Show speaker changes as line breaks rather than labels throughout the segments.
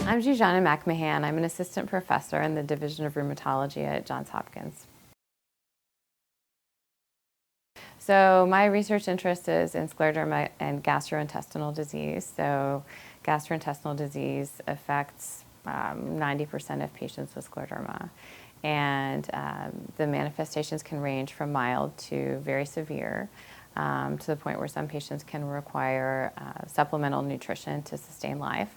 I'm McMahan. I'm an assistant professor in the Division of Rheumatology at Johns Hopkins. So my research interest is in scleroderma and gastrointestinal disease. So gastrointestinal disease affects 90% of patients with scleroderma. And the manifestations can range from mild to very severe, to the point where some patients can require supplemental nutrition to sustain life.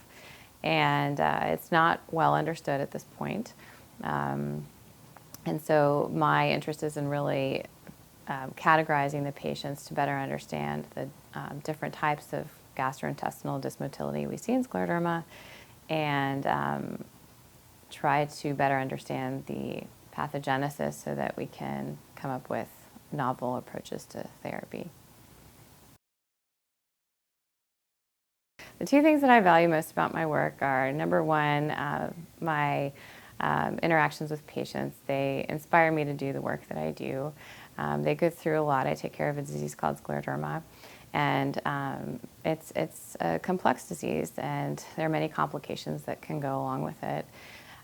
And it's not well understood at this point. And so my interest is in really categorizing the patients to better understand the different types of gastrointestinal dysmotility we see in scleroderma, and try to better understand the pathogenesis so that we can come up with novel approaches to therapy. The two things that I value most about my work are, number one, my interactions with patients. They inspire me to do the work that I do. They go through a lot. I take care of a disease called scleroderma, and it's a complex disease, and there are many complications that can go along with it.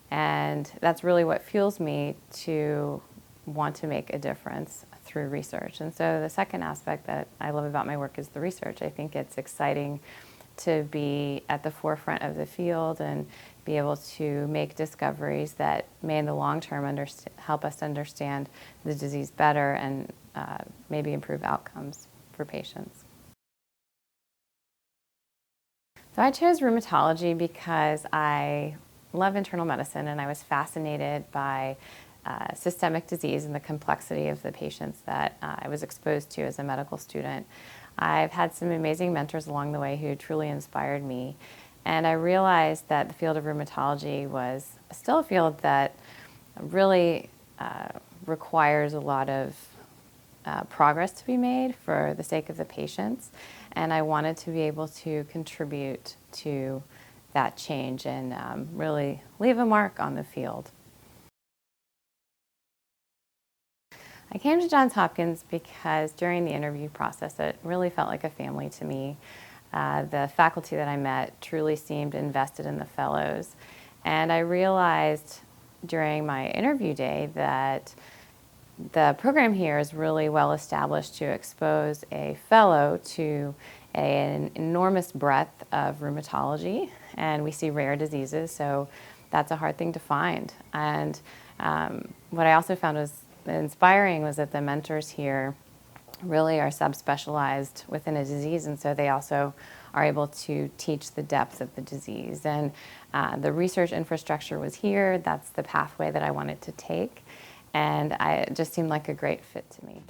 And that's really what fuels me to want to make a difference through research. And so the second aspect that I love about my work is the research. I think it's exciting to be at the forefront of the field and be able to make discoveries that may in the long term help us understand the disease better and maybe improve outcomes for patients. So I chose rheumatology because I love internal medicine, and I was fascinated by systemic disease and the complexity of the patients that I was exposed to as a medical student. I've had some amazing mentors along the way who truly inspired me, and I realized that the field of rheumatology was still a field that really requires a lot of progress to be made for the sake of the patients, and I wanted to be able to contribute to that change and really leave a mark on the field. I came to Johns Hopkins because during the interview process it really felt like a family to me. The faculty that I met truly seemed invested in the fellows, and I realized during my interview day that the program here is really well established to expose a fellow to an enormous breadth of rheumatology, and we see rare diseases, so that's a hard thing to find. And what I also found was inspiring was that the mentors here really are subspecialized within a disease, and so they also are able to teach the depth of the disease. And the research infrastructure was here. That's the pathway that I wanted to take, and it just seemed like a great fit to me.